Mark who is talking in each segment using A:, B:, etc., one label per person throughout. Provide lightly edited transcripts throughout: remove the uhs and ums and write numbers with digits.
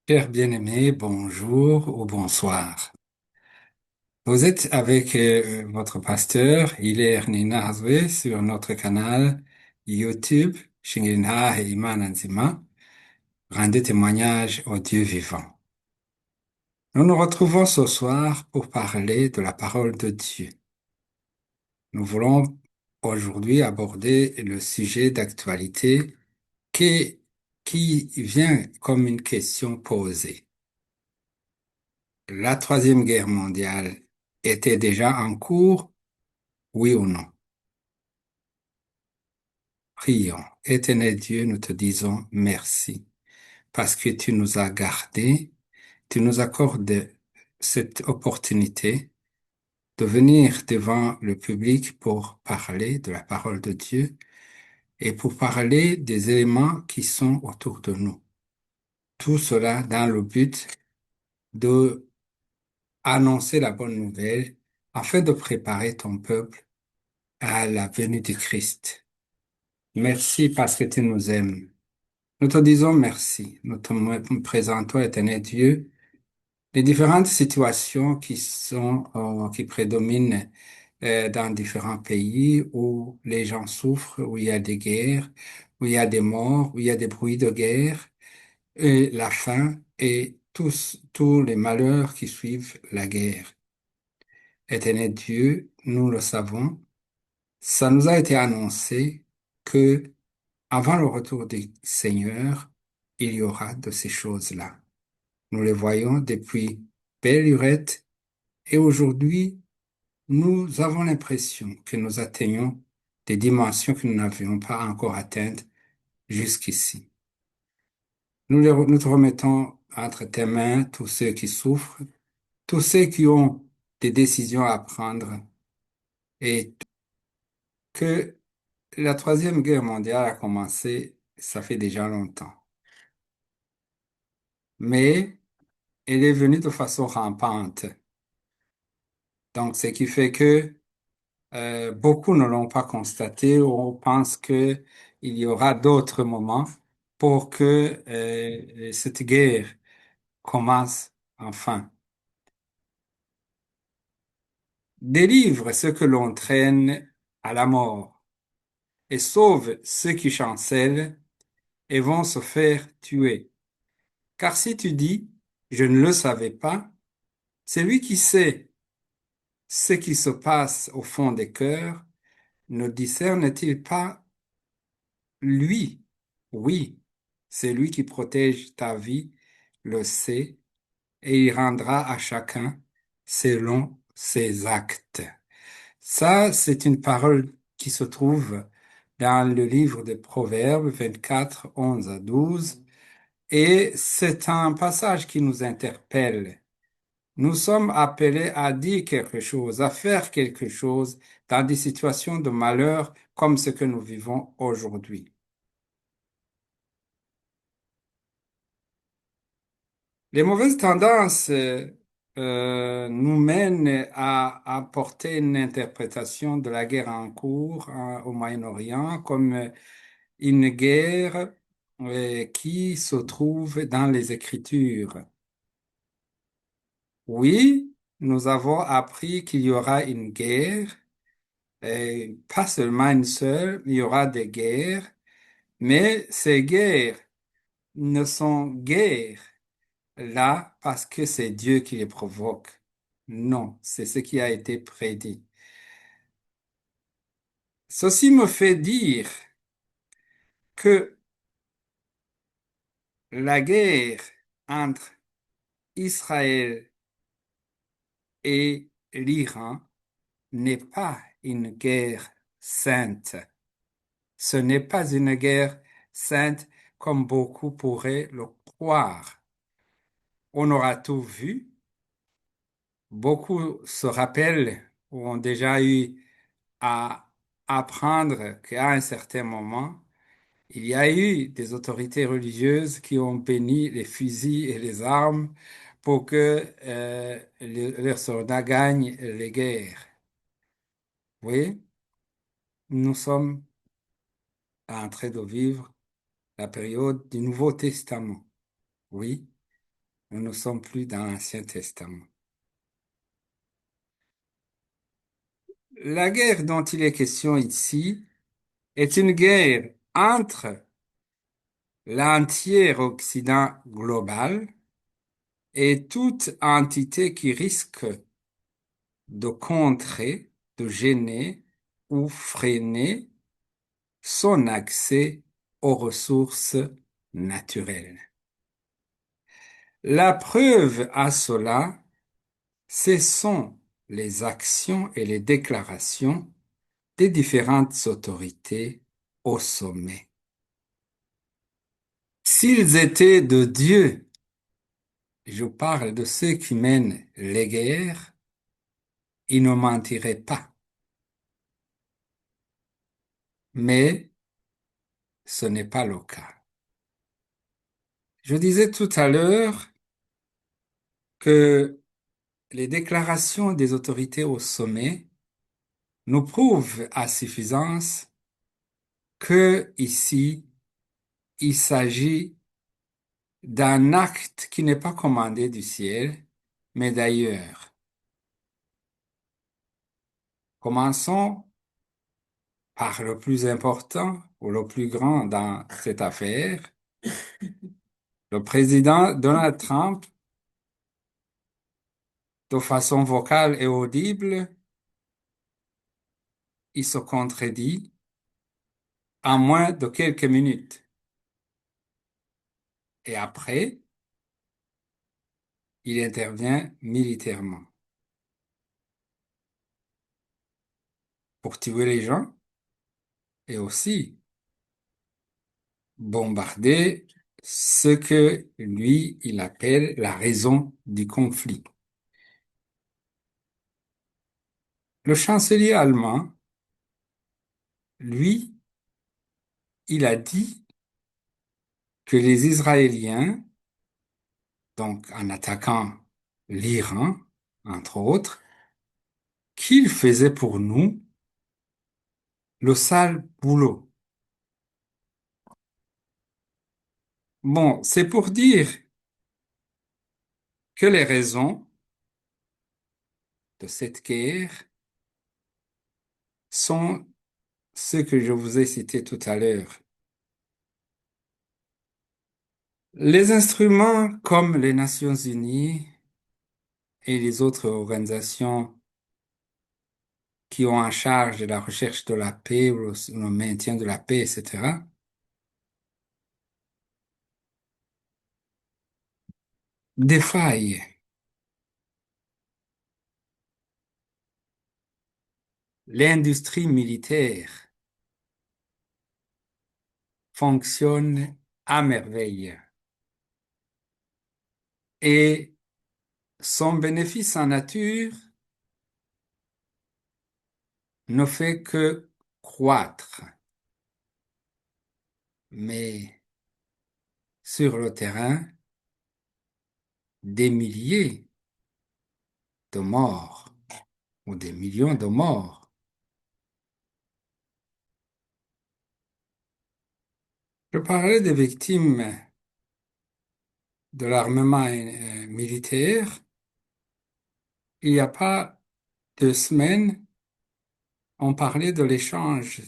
A: Cher bien-aimé, bonjour ou bonsoir. Vous êtes avec votre pasteur Hilaire Ninazwe sur notre canal YouTube Shingilha et Imana Nzima, rendez témoignage au Dieu vivant. Nous nous retrouvons ce soir pour parler de la parole de Dieu. Nous voulons aujourd'hui aborder le sujet d'actualité qui, qui vient comme une question posée. La Troisième Guerre mondiale était déjà en cours, oui ou non? Prions. Éternel Dieu, nous te disons merci parce que tu nous as gardés, tu nous accordes cette opportunité de venir devant le public pour parler de la parole de Dieu et pour parler des éléments qui sont autour de nous. Tout cela dans le but de annoncer la bonne nouvelle afin de préparer ton peuple à la venue du Christ. Merci parce que tu nous aimes. Nous te disons merci. Nous te présentons, éternel Dieu, les différentes situations qui prédominent dans différents pays où les gens souffrent, où il y a des guerres, où il y a des morts, où il y a des bruits de guerre, et la faim et tous les malheurs qui suivent la guerre. Éternel Dieu, nous le savons, ça nous a été annoncé que avant le retour du Seigneur, il y aura de ces choses-là. Nous les voyons depuis belle lurette et aujourd'hui, nous avons l'impression que nous atteignons des dimensions que nous n'avions pas encore atteintes jusqu'ici. Nous te remettons entre tes mains tous ceux qui souffrent, tous ceux qui ont des décisions à prendre et que la Troisième Guerre mondiale a commencé, ça fait déjà longtemps. Mais elle est venue de façon rampante. Donc, ce qui fait que beaucoup ne l'ont pas constaté. On pense que il y aura d'autres moments pour que cette guerre commence enfin. Délivre ceux que l'on traîne à la mort et sauve ceux qui chancellent et vont se faire tuer. Car si tu dis, je ne le savais pas, c'est lui qui sait ce qui se passe au fond des cœurs, ne discerne-t-il pas lui? Oui, c'est lui qui protège ta vie, le sait, et il rendra à chacun selon ses actes. Ça, c'est une parole qui se trouve dans le livre des Proverbes 24, 11 à 12, et c'est un passage qui nous interpelle. Nous sommes appelés à dire quelque chose, à faire quelque chose dans des situations de malheur comme ce que nous vivons aujourd'hui. Les mauvaises tendances nous mènent à porter une interprétation de la guerre en cours au Moyen-Orient comme une guerre qui se trouve dans les Écritures. Oui, nous avons appris qu'il y aura une guerre, et pas seulement une seule, il y aura des guerres, mais ces guerres ne sont guères là parce que c'est Dieu qui les provoque. Non, c'est ce qui a été prédit. Ceci me fait dire que la guerre entre Israël et l'Iran n'est pas une guerre sainte. Ce n'est pas une guerre sainte comme beaucoup pourraient le croire. On aura tout vu. Beaucoup se rappellent ou ont déjà eu à apprendre qu'à un certain moment, il y a eu des autorités religieuses qui ont béni les fusils et les armes pour que leurs soldats gagnent les guerres. Oui, nous sommes en train de vivre la période du Nouveau Testament. Oui, Nous ne sommes plus dans l'Ancien Testament. La guerre dont il est question ici est une guerre entre l'entier Occident global et toute entité qui risque de contrer, de gêner ou freiner son accès aux ressources naturelles. La preuve à cela, ce sont les actions et les déclarations des différentes autorités au sommet. S'ils étaient de Dieu, je parle de ceux qui mènent les guerres, ils ne mentiraient pas. Mais ce n'est pas le cas. Je disais tout à l'heure que les déclarations des autorités au sommet nous prouvent à suffisance que ici, il s'agit d'un acte qui n'est pas commandé du ciel, mais d'ailleurs. Commençons par le plus important ou le plus grand dans cette affaire. Le président Donald Trump, de façon vocale et audible, il se contredit en moins de quelques minutes. Et après, il intervient militairement pour tuer les gens et aussi bombarder ce que lui, il appelle la raison du conflit. Le chancelier allemand, lui, il a dit que les Israéliens, donc en attaquant l'Iran, entre autres, qu'ils faisaient pour nous le sale boulot. Bon, c'est pour dire que les raisons de cette guerre sont ce que je vous ai cité tout à l'heure. Les instruments comme les Nations Unies et les autres organisations qui ont en charge de la recherche de la paix ou le maintien de la paix, etc., défaillent. L'industrie militaire fonctionne à merveille et son bénéfice en nature ne fait que croître. Mais sur le terrain, des milliers de morts ou des millions de morts. Je parlais des victimes de l'armement militaire. Il n'y a pas 2 semaines, on parlait de l'échange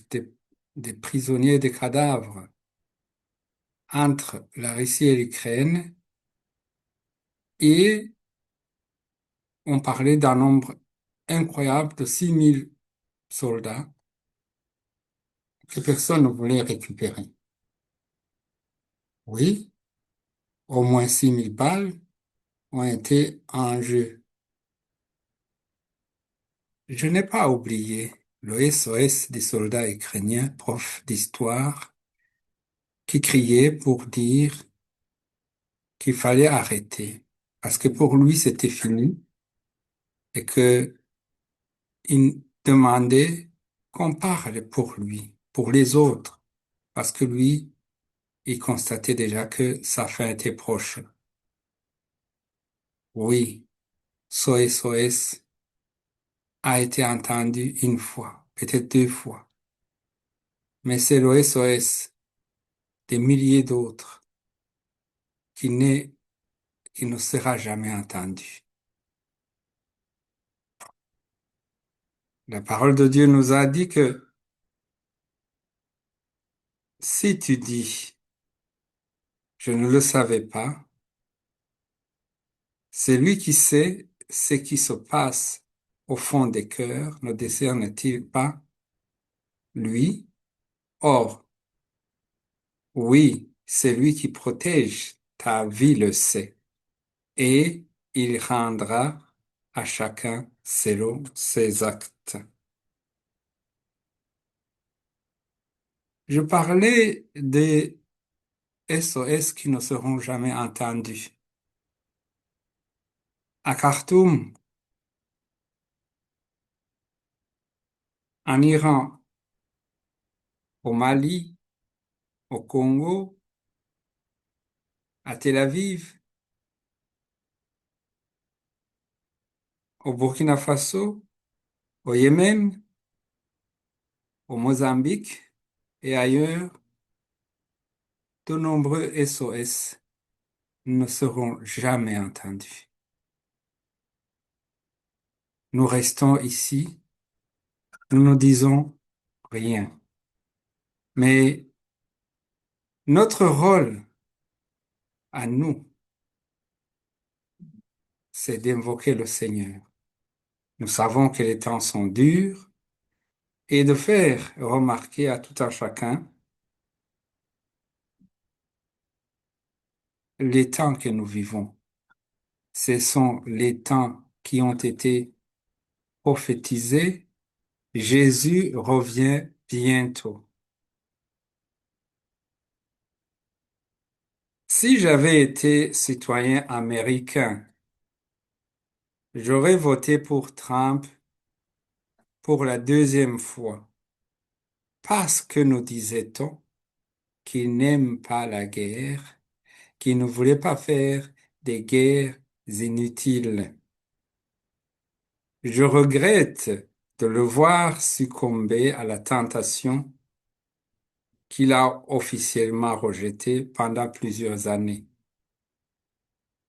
A: des prisonniers, des cadavres entre la Russie et l'Ukraine et on parlait d'un nombre incroyable de 6 000 soldats que personne ne voulait récupérer. Oui, au moins 6 000 balles ont été en jeu. Je n'ai pas oublié le SOS des soldats ukrainiens, profs d'histoire, qui criaient pour dire qu'il fallait arrêter, parce que pour lui c'était fini et que il demandait qu'on parle pour lui, pour les autres, parce que lui, il constatait déjà que sa fin était proche. Oui, ce SOS a été entendu une fois, peut-être 2 fois, mais c'est le SOS des milliers d'autres qui il ne sera jamais entendu. La parole de Dieu nous a dit que si tu dis, je ne le savais pas, c'est lui qui sait ce qui se passe au fond des cœurs, ne décerne-t-il pas, lui? Or, oui, c'est lui qui protège ta vie le sait, et il rendra à chacun selon ses actes. Je parlais des SOS qui ne seront jamais entendus. À Khartoum, en Iran, au Mali, au Congo, à Tel Aviv, au Burkina Faso, au Yémen, au Mozambique et ailleurs, de nombreux SOS ne seront jamais entendus. Nous restons ici, nous ne disons rien. Mais notre rôle à nous, c'est d'invoquer le Seigneur. Nous savons que les temps sont durs et de faire remarquer à tout un chacun les temps que nous vivons. Ce sont les temps qui ont été prophétisés. Jésus revient bientôt. Si j'avais été citoyen américain, j'aurais voté pour Trump pour la deuxième fois parce que nous disait-on qu'il n'aime pas la guerre, qu'il ne voulait pas faire des guerres inutiles. Je regrette de le voir succomber à la tentation qu'il a officiellement rejetée pendant plusieurs années.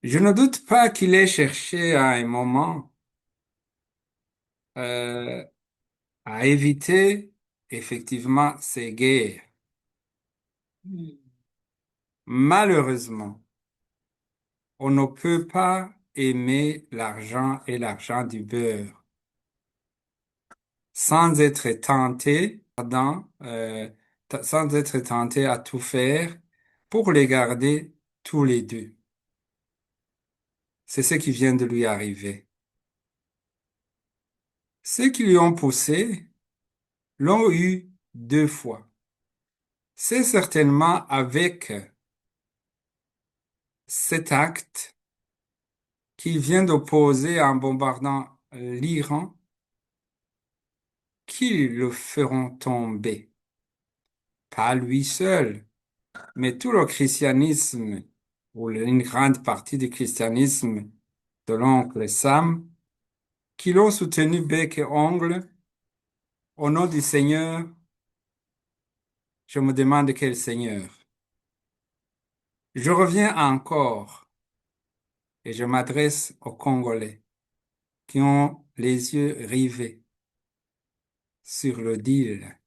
A: Je ne doute pas qu'il ait cherché à un moment euh, à éviter effectivement ces guerres. Malheureusement, on ne peut pas aimer l'argent et l'argent du beurre sans être tenté, sans être tenté à tout faire pour les garder tous les deux. C'est ce qui vient de lui arriver. Ceux qui lui ont poussé l'ont eu deux fois. C'est certainement avec cet acte qu'il vient d'opposer en bombardant l'Iran qu'ils le feront tomber. Pas lui seul, mais tout le christianisme, ou une grande partie du christianisme de l'oncle Sam, qui l'ont soutenu bec et ongle. Au nom du Seigneur, je me demande quel Seigneur. Je reviens encore et je m'adresse aux Congolais qui ont les yeux rivés sur le deal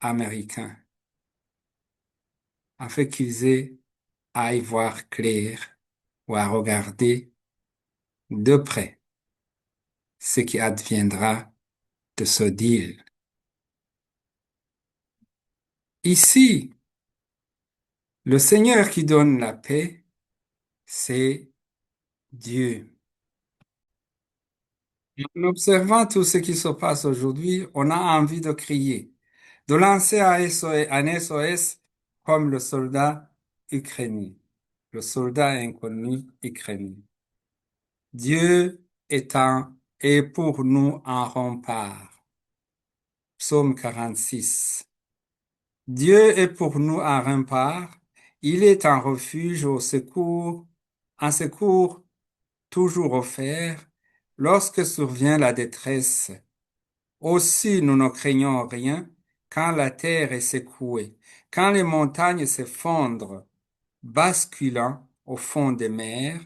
A: américain, afin qu'ils aient à y voir clair ou à regarder de près ce qui adviendra de ce deal. Ici, le Seigneur qui donne la paix, c'est Dieu. En observant tout ce qui se passe aujourd'hui, on a envie de crier, de lancer un SOS comme le soldat ukrainien, le soldat inconnu ukrainien. Dieu est pour nous un rempart. Psaume 46. Dieu est pour nous un rempart. Il est un refuge au secours, un secours toujours offert lorsque survient la détresse. Aussi nous ne craignons rien quand la terre est secouée, quand les montagnes s'effondrent, basculant au fond des mers,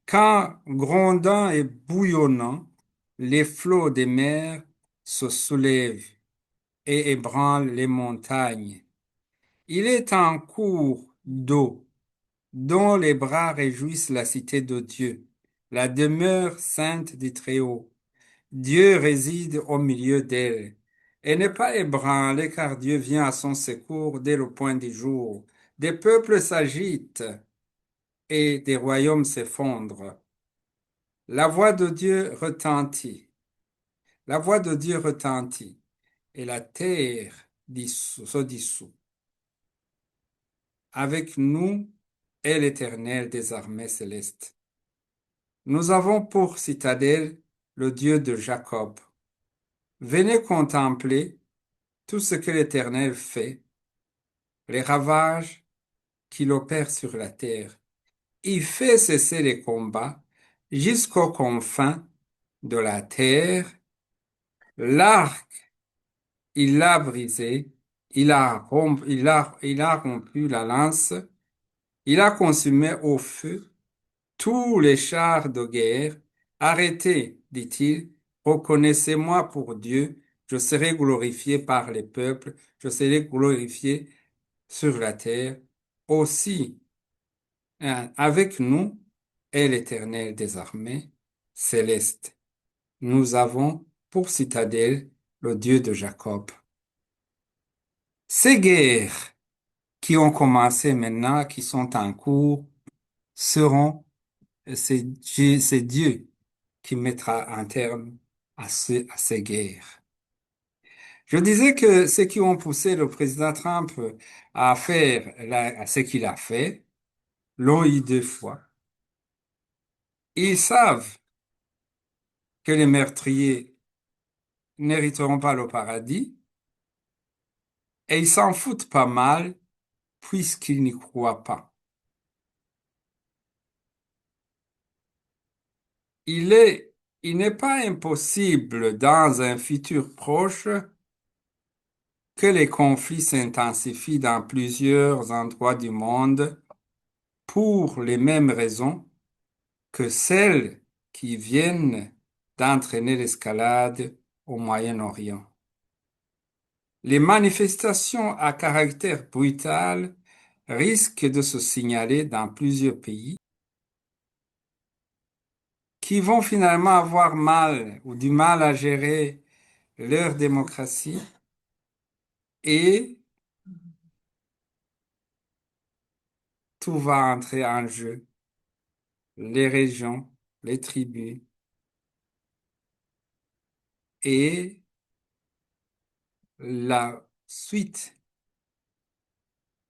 A: Quand, grondant et bouillonnant, les flots des mers se soulèvent et ébranlent les montagnes. Il est en cours d'eau, dont les bras réjouissent la cité de Dieu, la demeure sainte du Très-Haut. Dieu réside au milieu d'elle. Et n'est pas ébranlée car Dieu vient à son secours dès le point du jour. Des peuples s'agitent et des royaumes s'effondrent. La voix de Dieu retentit. La voix de Dieu retentit et la terre se dissout. Avec nous est l'Éternel des armées célestes. Nous avons pour citadelle le Dieu de Jacob. Venez contempler tout ce que l'Éternel fait, les ravages qu'il opère sur la terre. Il fait cesser les combats jusqu'aux confins de la terre. L'arc, il l'a brisé, il a rompu la lance, il a consumé au feu tous les chars de guerre. Arrêtez, dit-il, reconnaissez-moi pour Dieu, je serai glorifié par les peuples, je serai glorifié sur la terre. Aussi, avec nous est l'Éternel des armées célestes. Nous avons pour citadelle le Dieu de Jacob. Ces guerres qui ont commencé maintenant, qui sont en cours, seront, c'est Dieu qui mettra un terme à ces guerres. Je disais que ceux qui ont poussé le président Trump à faire à ce qu'il a fait, l'ont eu deux fois. Ils savent que les meurtriers n'hériteront pas le paradis et ils s'en foutent pas mal puisqu'ils n'y croient pas. Il est, il n'est pas impossible dans un futur proche que les conflits s'intensifient dans plusieurs endroits du monde pour les mêmes raisons que celles qui viennent d'entraîner l'escalade au Moyen-Orient. Les manifestations à caractère brutal risquent de se signaler dans plusieurs pays qui vont finalement avoir mal ou du mal à gérer leur démocratie et tout va entrer en jeu. Les régions, les tribus et la suite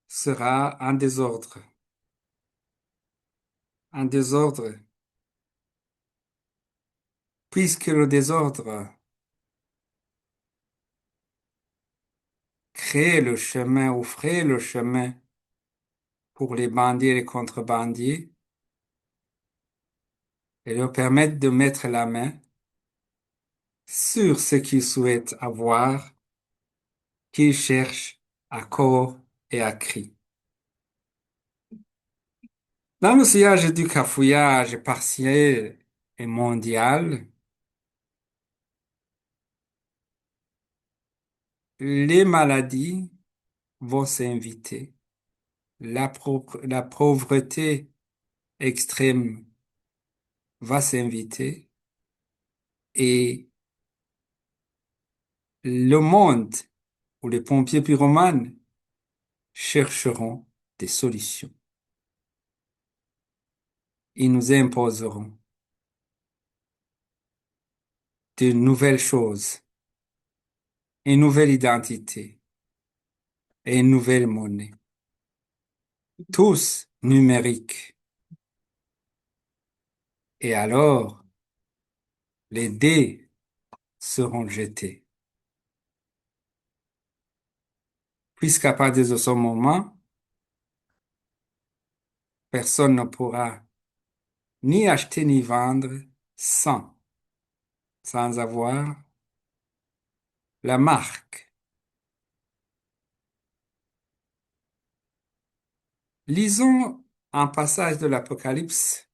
A: sera en désordre. En désordre, puisque le désordre crée le chemin, offrait le chemin pour les bandits et les contrebandiers et leur permettre de mettre la main sur ce qu'ils souhaitent avoir, qu'ils cherchent à corps et à cri. Dans le sillage du cafouillage partiel et mondial, les maladies vont s'inviter, la pauvreté extrême va s'inviter et le monde ou les pompiers pyromanes chercheront des solutions. Ils nous imposeront de nouvelles choses, une nouvelle identité et une nouvelle monnaie, tous numériques. Et alors, les dés seront jetés. Puisqu'à partir de ce moment, personne ne pourra ni acheter ni vendre sans, sans avoir la marque. Lisons un passage de l'Apocalypse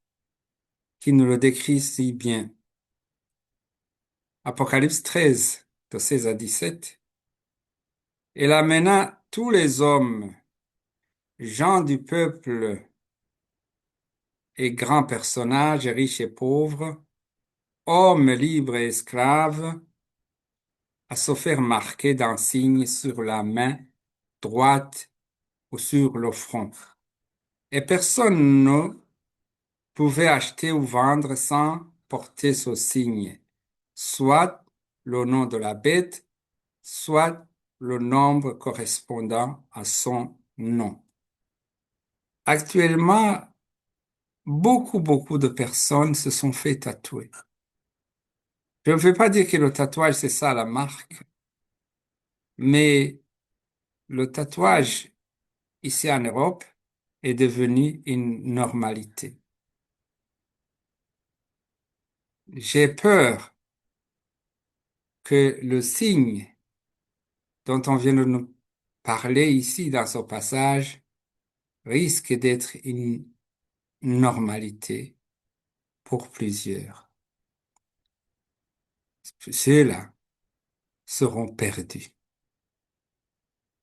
A: qui nous le décrit si bien. Apocalypse 13, de 16 à 17. Il amena tous les hommes, gens du peuple et grands personnages, riches et pauvres, hommes libres et esclaves, à se faire marquer d'un signe sur la main droite ou sur le front. Et personne ne pouvait acheter ou vendre sans porter ce signe, soit le nom de la bête, soit le nombre correspondant à son nom. Actuellement, beaucoup de personnes se sont fait tatouer. Je ne veux pas dire que le tatouage, c'est ça la marque, mais le tatouage ici en Europe est devenu une normalité. J'ai peur que le signe dont on vient de nous parler ici dans ce passage risque d'être une normalité pour plusieurs. Ceux-là seront perdus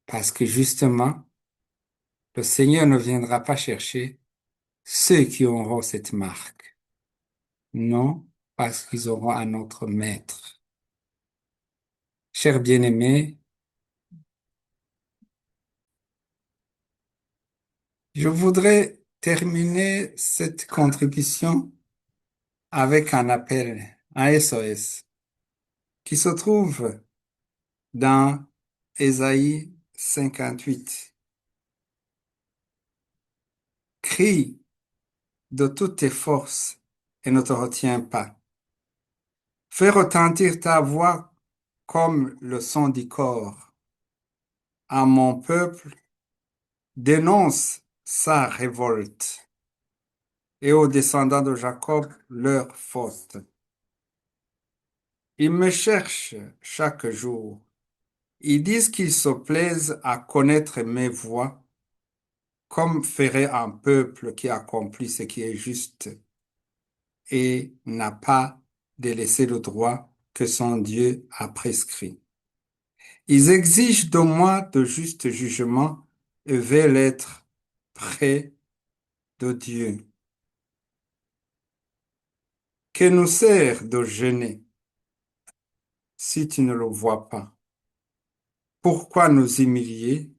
A: parce que justement, le Seigneur ne viendra pas chercher ceux qui auront cette marque. Non, parce qu'ils auront un autre maître. Chers bien-aimés, je voudrais terminer cette contribution avec un appel, un SOS, qui se trouve dans Ésaïe 58. Crie de toutes tes forces et ne te retiens pas. Fais retentir ta voix comme le son du corps. À mon peuple, dénonce sa révolte et aux descendants de Jacob leur faute. Ils me cherchent chaque jour. Ils disent qu'ils se plaisent à connaître mes voies, comme ferait un peuple qui accomplit ce qui est juste et n'a pas délaissé le droit que son Dieu a prescrit. Ils exigent de moi de justes jugements et veulent être près de Dieu. Que nous sert de jeûner si tu ne le vois pas? Pourquoi nous humilier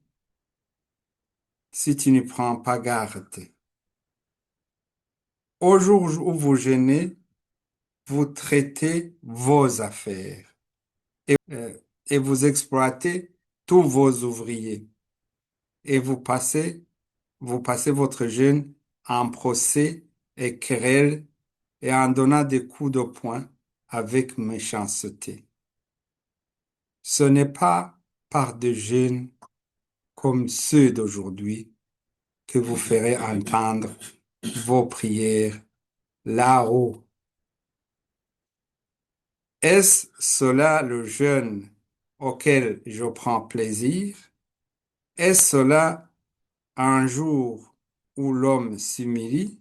A: si tu ne prends pas garde? Au jour où vous jeûnez, vous traitez vos affaires euh, et vous exploitez tous vos ouvriers et vous passez votre jeûne en procès et querelle et en donnant des coups de poing avec méchanceté. Ce n'est pas par des jeûnes comme ceux d'aujourd'hui que vous ferez entendre vos prières là-haut. Est-ce cela le jeûne auquel je prends plaisir? Est-ce cela un jour où l'homme s'humilie?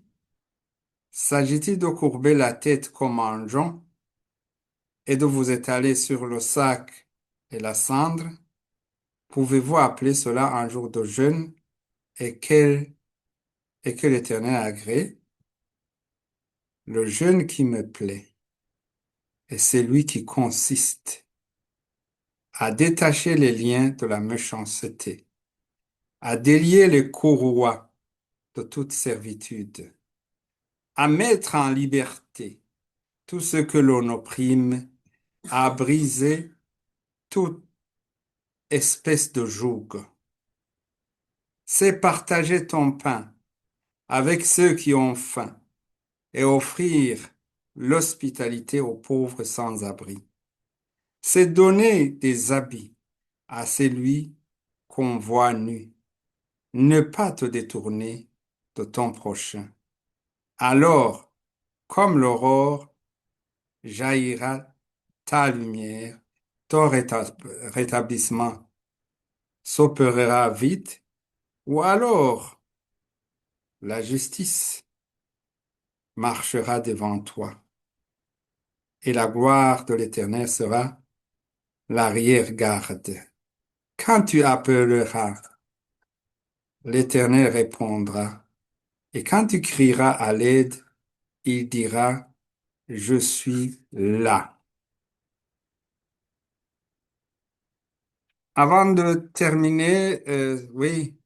A: S'agit-il de courber la tête comme un jonc et de vous étaler sur le sac et la cendre? Pouvez-vous appeler cela un jour de jeûne et que l'Éternel agrée? Le jeûne qui me plaît est celui qui consiste à détacher les liens de la méchanceté, à délier les courroies de toute servitude, à mettre en liberté tout ce que l'on opprime, à briser toute espèce de joug. C'est partager ton pain avec ceux qui ont faim et offrir l'hospitalité aux pauvres sans abri. C'est donner des habits à celui qu'on voit nu. Ne pas te détourner de ton prochain. Alors, comme l'aurore, jaillira ta lumière, ton rétablissement s'opérera vite, ou alors la justice marchera devant toi, et la gloire de l'Éternel sera l'arrière-garde. Quand tu appelleras, l'Éternel répondra, et quand tu crieras à l'aide, il dira, je suis là. Avant de terminer, oui,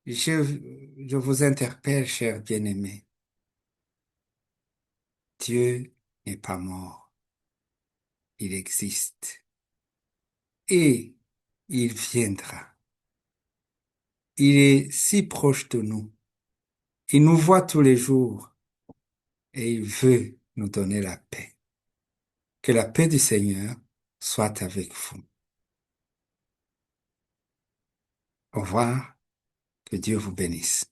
A: je vous interpelle, chers bien-aimés. Dieu n'est pas mort, il existe et il viendra. Il est si proche de nous. Il nous voit tous les jours et il veut nous donner la paix. Que la paix du Seigneur soit avec vous. Au revoir, que Dieu vous bénisse.